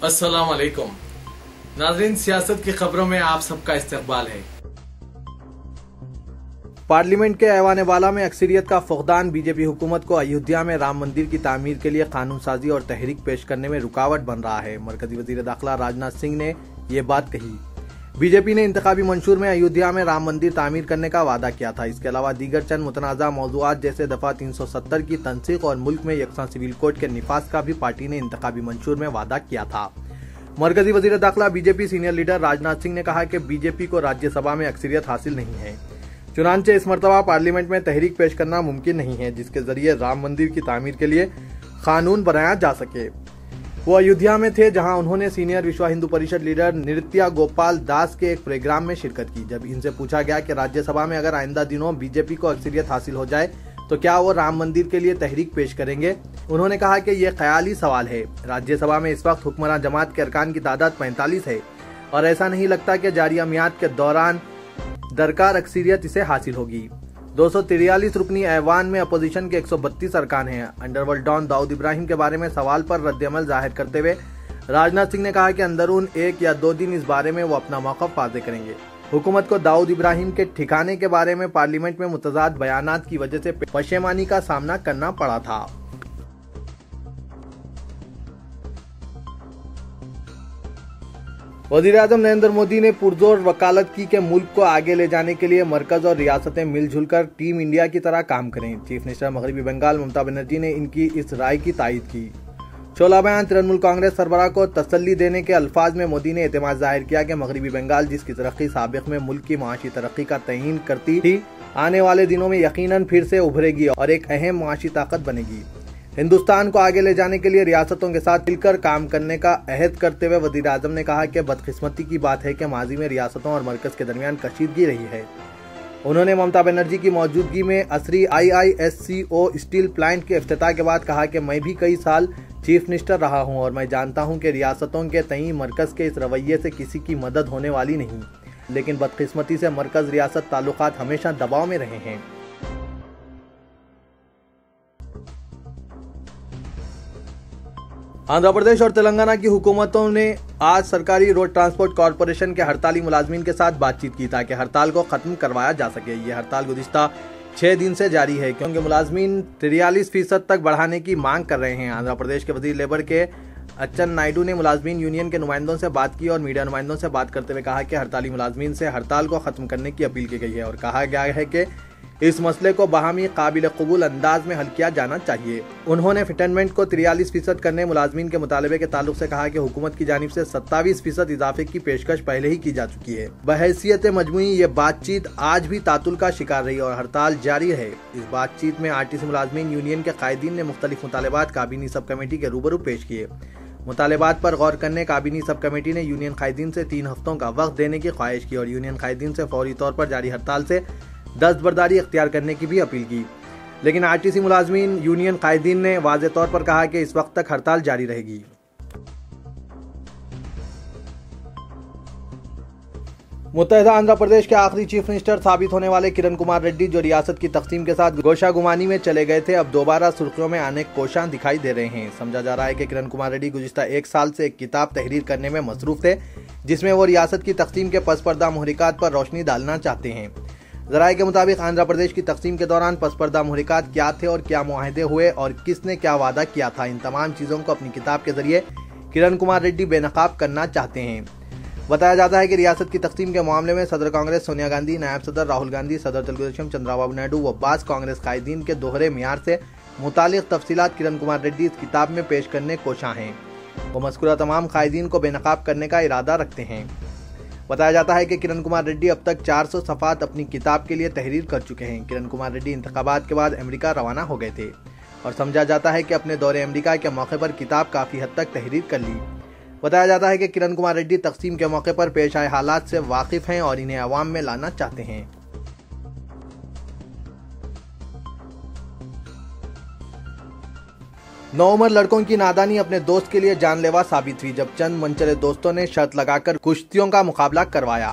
अस्सलाम वालेकुम नाज़रीन, सियासत की खबरों में आप सबका इस्तकबाल है। पार्लियामेंट के ऐवान बाला में अक्सरियत का फुकदान बीजेपी हुकूमत को अयोध्या में राम मंदिर की तामीर के लिए कानून साजी और तहरीक पेश करने में रुकावट बन रहा है। मरकजी वजीर दाखिला राजनाथ सिंह ने ये बात कही। बीजेपी ने इंतखाबी मंशूर में अयोध्या में राम मंदिर तामीर करने का वादा किया था। इसके अलावा दीगर चंद मुतनाज़ा मौज़ूआत जैसे दफा 370 की तनसीख और मुल्क में यकसा सिविल कोड के निफाज का भी पार्टी ने इंतखाबी मंशूर में वादा किया था। मरकजी वजीर दाखिला BJP senior leader Rajnath Singh ने कहा कि बीजेपी को राज्यसभा में अक्सरियत हासिल नहीं है, चुनांचे इस मरतबा पार्लियामेंट में तहरीक पेश करना मुमकिन नहीं है जिसके जरिए राम मंदिर की तामीर के लिए कानून बनाया जा सके। वो अयोध्या में थे जहां उन्होंने सीनियर विश्व हिंदू परिषद लीडर नृत्या गोपाल दास के एक प्रोग्राम में शिरकत की। जब इनसे पूछा गया कि राज्यसभा में अगर आइंदा दिनों बीजेपी को अक्सरियत हासिल हो जाए तो क्या वो राम मंदिर के लिए तहरीक पेश करेंगे, उन्होंने कहा कि यह ख्याली सवाल है। राज्यसभा में इस वक्त हुक्मरान जमात के अरकान की तादाद 45 है और ऐसा नहीं लगता कि जारिया मियाद के दौरान दरकार अक्सरियत इसे हासिल होगी। 243 रुकनी ऐवान में अपोजिशन के 132 अरकान हैं। अंडरवर्ल्ड डॉन दाऊद इब्राहिम के बारे में सवाल पर रद्दअमल जाहिर करते हुए राजनाथ सिंह ने कहा कि अंदरून 1 या 2 दिन इस बारे में वो अपना मौक़िफ़ वाज़ेह करेंगे। हुकूमत को दाऊद इब्राहिम के ठिकाने के बारे में पार्लियामेंट में मुतज़ाद बयानात की वजह से पशेमानी का सामना करना पड़ा था। वज़ीर-ए-आज़म नरेंद्र मोदी ने पुरजोर वकालत की कि मुल्क को आगे ले जाने के लिए मरकज और रियासतें मिलजुल कर टीम इंडिया की तरह काम करें। चीफ मिनिस्टर मगरबी बंगाल ममता बनर्जी ने इनकी इस राय की तायीद की। शोला बयान तृणमूल कांग्रेस सरबराह को तसल्ली देने के अल्फाज में मोदी ने एतमाद जाहिर किया कि मगरबी बंगाल जिसकी तरक्की साबिक में मुल्क की माशी तरक्की का तयीन करती थी, आने वाले दिनों में यकीनन फिर से उभरेगी और एक अहम माशी ताकत बनेगी। हिंदुस्तान को आगे ले जाने के लिए रियासतों के साथ मिलकर काम करने का अहद करते हुए वज़ीर आज़म ने कहा कि बदकिस्मती की बात है कि माजी में रियासतों और मरकज के दरमियान कशीदगी रही है। उन्होंने ममता बनर्जी की मौजूदगी में असरी IISCO स्टील प्लांट के इफ्तिताह के बाद कहा कि मैं भी कई साल चीफ मिनिस्टर रहा हूं और मैं जानता हूं कि रियासतों के तई मरकज के इस रवैये से किसी की मदद होने वाली नहीं, लेकिन बदकिस्मती से मरकज रियासत ताल्लुकात हमेशा दबाव में रहे हैं। आंध्र प्रदेश और तेलंगाना की हुकूमतों ने आज सरकारी रोड ट्रांसपोर्ट कॉरपोरेशन के हड़ताली मुलाजमीन के साथ बातचीत की ताकि हड़ताल को खत्म करवाया जा सके। ये हड़ताल गुज़िश्ता 6 दिन से जारी है क्योंकि मुलाजमीन 43% तक बढ़ाने की मांग कर रहे हैं। आंध्र प्रदेश के वजीर लेबर के अच्चन नायडू ने मुलाजमीन यूनियन के नुमाइंदों से बात की और मीडिया नुमाइंदों से बात करते हुए कहा कि हड़ताली मुलाजमीन से हड़ताल को खत्म करने की अपील की गई है और कहा गया है कि इस मसले को बाहमी काबिल कबूल अंदाज में हल किया जाना चाहिए। उन्होंने फिटरमेंट को 43% करने मुलाजमीन के मुतालबे के ताल्लुक से कहा कि हुकूमत की जानिब से 27% इजाफे की पेशकश पहले ही की जा चुकी है। बहैसियत मजमुई ये बातचीत आज भी तातुल का शिकार रही और हड़ताल जारी है। इस बातचीत में RTC मुलाजमीन यूनियन के कायदीन ने मुख्तलिफ मुतालबात काबीनी सब कमेटी के रूबरू पेश किए। मुतालबात पर गौर करने काबीनी सब कमेटी ने यूनियन कायदीन से 3 हफ्तों का वक्त देने की ख्वाहिश की और यूनियन कायदीन से फौरी तौर पर जारी हड़ताल से दस्तबरदारी अख्तियार करने की भी अपील की, लेकिन RTC मुलाजमीन यूनियन कायदीन ने वाज़ेह तौर पर कहा कि इस वक्त तक हड़ताल जारी रहेगी। मुत्तहिदा आंध्र प्रदेश के आखिरी चीफ मिनिस्टर साबित होने वाले किरण कुमार रेड्डी जो रियासत की तकसीम के साथ गोशागुमानी में चले गए थे, अब दोबारा सुर्खियों में आने कोशां दिखाई दे रहे हैं। समझा जा रहा है कि किरण कुमार रेड्डी गुज़िश्ता 1 साल से एक किताब तहरीर करने में मसरूफ थे जिसमें वो रियासत की तकसीम के पसपर्दा मुहरिकात पर रोशनी डालना चाहते हैं। ज़राए के मुताबिक आंध्र प्रदेश की तकसीम के दौरान पसपर्दा मुहरिकात क्या थे और क्या मुआहदे हुए और किसने क्या वादा किया था, इन तमाम चीज़ों को अपनी किताब के जरिए किरण कुमार रेड्डी बेनकाब करना चाहते हैं। बताया जाता है कि रियासत की तकसीम के मामले में सदर कांग्रेस सोनिया गांधी, नायब सदर राहुल गांधी, सदर तेलुगुदेशम चंद्रबाबू नायडू व बाज़ कांग्रेस कायदीन के दोहरे मियार से मुतालिक तफसीलात किरण कुमार रेड्डी इस किताब में पेश करने कोशां हैं। वो मज़कूरा तमाम कायदीन को बेनकाब करने का इरादा रखते हैं। बताया जाता है कि किरण कुमार रेड्डी अब तक 400 सफ़ात अपनी किताब के लिए तहरीर कर चुके हैं। किरण कुमार रेड्डी इंतखाबात के बाद अमेरिका रवाना हो गए थे और समझा जाता है कि अपने दौरे अमेरिका के मौके पर किताब काफ़ी हद तक तहरीर कर ली। बताया जाता है कि किरण कुमार रेड्डी तकसीम के मौके पर पेश आए हालात से वाकिफ हैं और इन्हें अवाम में लाना चाहते हैं। नौउम्र लड़कों की नादानी अपने दोस्त के लिए जानलेवा साबित हुई जब चंद मनचले दोस्तों ने शर्त लगाकर कुश्तियों का मुकाबला करवाया।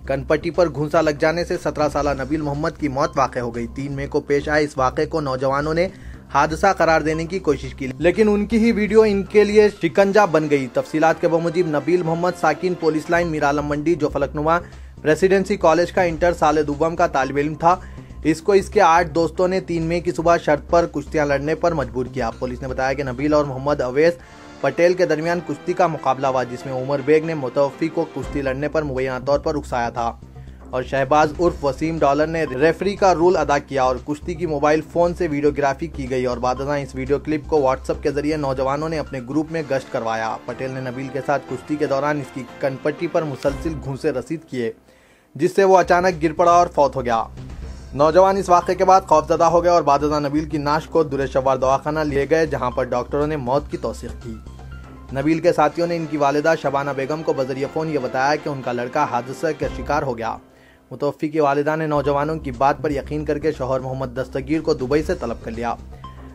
कनपट्टी पर घूंसा लग जाने से 17 साला नबील मोहम्मद की मौत वाक़ हो गई। 3 मई को पेश आए इस वाक़े को नौजवानों ने हादसा करार देने की कोशिश की, लेकिन उनकी ही वीडियो इनके लिए शिकंजा बन गई। तफसीलात के बमुजिब नबील मोहम्मद साकिन पुलिस लाइन मीरालम मंडी जो फलकनुमा प्रेसिडेंसी कॉलेज का इंटर साल दुबम का तालिब इल्म था। इसको इसके 8 दोस्तों ने 3 मई की सुबह शर्त पर कुश्तियां लड़ने पर मजबूर किया। पुलिस ने बताया कि नबील और मोहम्मद अवैस पटेल के दरमियान कुश्ती का मुकाबला हुआ, जिसमें उमर बेग ने मुतवफ़ी को कुश्ती लड़ने पर मुबैना तौर पर उकसाया था और शहबाज उर्फ वसीम डॉलर ने रेफरी का रोल अदा किया और कुश्ती की मोबाइल फोन से वीडियोग्राफी की गई और बादशाह इस वीडियो क्लिप को व्हाट्सएप के जरिए नौजवानों ने अपने ग्रुप में गश्त करवाया। पटेल ने नबील के साथ कुश्ती के दौरान इसकी कनपट्टी पर मुसलसिल घूंसे रसीद किए, जिससे वो अचानक गिर पड़ा और फौत हो गया। नौजवान इस वाक़े के बाद खौफजदा हो गए और बादशाह नबील की नाश को दुरेशवार दवाखाना लिए गए, जहां पर डॉक्टरों ने मौत की तौसीक की। नबील के साथियों ने इनकी वालिदा शबाना बेगम को बजरिया फ़ोन ये बताया कि उनका लड़का हादसे का शिकार हो गया। मुतवफ़ी की वालिदा ने नौजवानों की बात पर यकीन करके शौहर मोहम्मद दस्तगीर को दुबई से तलब कर लिया।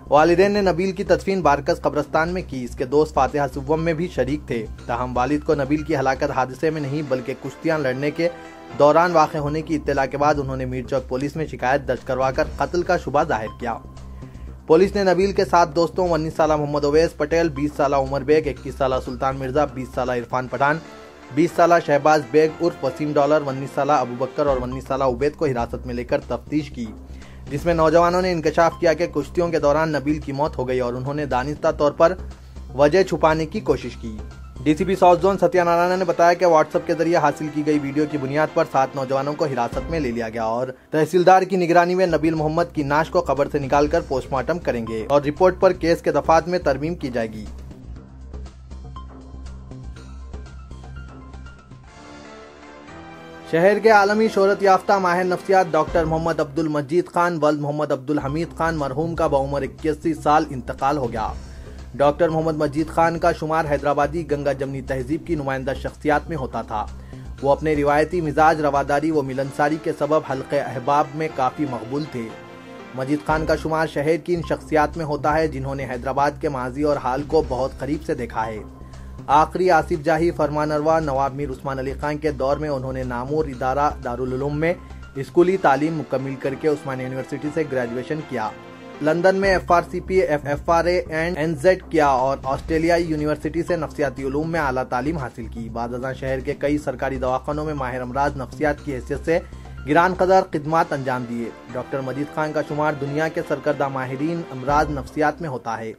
वालिदैन ने नबील की तदफीन बारकस कब्रस्तान में की। इसके दोस्त फातिहा सुव्वम में भी शरीक थे। ताहम वालिद को नबील की हलाकत हादसे में नहीं बल्कि कुश्तियां लड़ने के दौरान वाक़े होने की इत्तला के बाद उन्होंने मीरचौक पुलिस में शिकायत दर्ज करवाकर कत्ल का शुबा जाहिर किया। पुलिस ने नबील के 7 दोस्तों 19 साला मोहम्मद अवैस पटेल, 20 साला उमर बेग, 21 साला सुल्तान मिर्जा, 20 साला इरफान पठान, 20 साला शहबाज बेग उर्फ वसीम डॉलर, 19 साला अबू बकर और 19 साला उबैद को हिरासत में लेकर तफ्तीश की, जिसमें नौजवानों ने इंकशाफ किया कि कुश्तियों के दौरान नबील की मौत हो गई और उन्होंने दानिस्ता तौर पर वजह छुपाने की कोशिश की। डीसीपी साउथ जोन सत्यानारायण ने बताया कि व्हाट्सएप के जरिए हासिल की गई वीडियो की बुनियाद पर 7 नौजवानों को हिरासत में ले लिया गया और तहसीलदार की निगरानी में नबील मोहम्मद की नाश को कब्र से निकालकर पोस्टमार्टम करेंगे और रिपोर्ट पर केस के दफात में तरमीम की जाएगी। शहर के आलमी शोहरत याफ्ता माहिर नफ्सियात डॉक्टर मोहम्मद अब्दुल मजीद खान वल्द मोहम्मद अब्दुल हमीद खान मरहूम का बउमर 81 साल इंतकाल हो गया। डॉक्टर मोहम्मद मजीद खान का शुमार हैदराबादी गंगा जमनी तहजीब की नुमाइंदा शख्सियात में होता था। वो अपने रिवायती मिजाज, रवादारी व मिलनसारी के सबब हल्के अहबाब में काफ़ी मकबूल थे। मजीद खान का शुमार शहर की इन शख्सियात में होता है जिन्होंने हैदराबाद के माजी और हाल को बहुत करीब से देखा है। आखिरी आसिफ जाही फरमानरवा नवाब मीर उस्मान अली खान के दौर में उन्होंने नामूर इदारा दारुल उलूम में स्कूली तालीम मुकम्मिल करके उस्मानिया यूनिवर्सिटी से ग्रेजुएशन किया। लंदन में FRCP, FRA एंड NZ किया और ऑस्ट्रेलियाई यूनिवर्सिटी से नफ्सियाती उलूम में आला तालीम हासिल की। बादशाह शहर के कई सरकारी दवाखानों में माहिर अमराज नफ्सियात की हैसियत से गिरान कदर खिदमात अंजाम दिए। डॉक्टर मजीद खान का शुमार दुनिया के सरकर्दा माहिरीन अमराज नफ्सियात में होता है।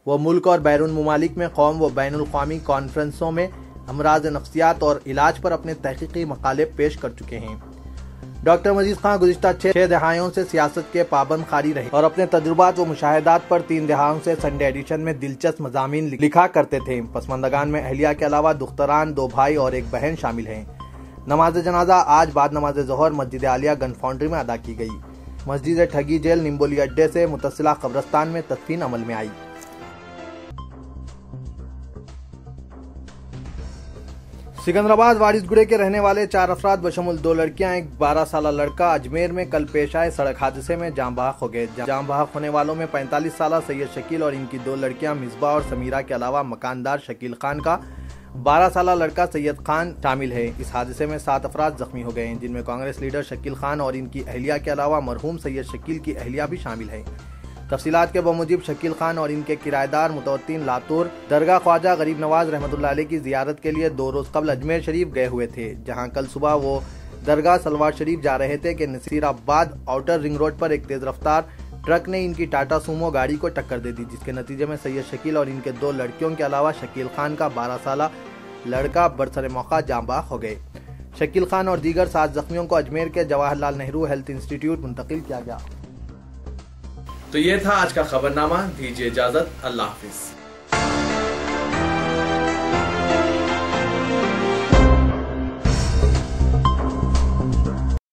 वो मुल्क और बैरून मुमालिक में कौम व बैनुल क़ौमी कॉन्फ्रेंसों में अमराज नफ्सियात और इलाज पर अपने तहकीकी मकाले पेश कर चुके हैं। डॉक्टर मजीद खान गुज़िश्ता 6 दहाइयों से सियासत के पाबंद खारी रहे और अपने तजुर्बात व मुशाहिदात पर 3 दहाइयों से संडे एडिशन में दिलचस्प मज़ामीन लिखा करते थे। पसमंदगान में अहलिया के अलावा दुख्तरान, 2 भाई और 1 बहन शामिल हैं। नमाज जनाजा आज बाद नमाज ज़ोहर मस्जिद आलिया गन फाउंड्री में अदा की गई। मस्जिद ठगी जेल निम्बोली अड्डे से मुतसिला कब्रस्तान में तदफीन अमल में आई। सिकंदराबाद वारिसगुड़े के रहने वाले 4 अफराद बशमुल 2 लड़कियां, एक 12 साला लड़का अजमेर में कल पेश आए सड़क हादसे में जाँ बहक हो गए। जाँ बहक होने वालों में 45 साला सैयद शकील और इनकी 2 लड़कियां मिसबा और समीरा के अलावा मकानदार शकील खान का 12 साला लड़का सैयद खान शामिल है। इस हादसे में 7 अफराद जख्मी हो गए हैं, जिनमें कांग्रेस लीडर शकील खान और इनकी अहलिया के अलावा मरहूम सैयद शकील की अहलिया भी शामिल है। तफसीलात के बमुजिब शकील खान और इनके किराएदार मुतवत्तिन लातूर दरगाह ख्वाजा गरीब नवाज रहमतुल्लाह अलैह की जियारत के लिए 2 रोज कबल अजमेर शरीफ गए हुए थे, जहां कल सुबह वो दरगाह सलवार शरीफ जा रहे थे कि नसीराबाद आउटर रिंग रोड पर एक तेज रफ्तार ट्रक ने इनकी टाटा सूमो गाड़ी को टक्कर दे दी, जिसके नतीजे में सैयद शकील और इनके 2 लड़कियों के अलावा शकील खान का 12 साला लड़का बरसरे मौका जाँ बहक हो गए। शकील खान और दीगर 7 जख्मियों को अजमेर के जवाहरलाल नेहरू हेल्थ इंस्टीट्यूट मुंतकिल किया गया। तो ये था आज का खबरनामा। दीजिए इजाजत, अल्लाह हाफिज।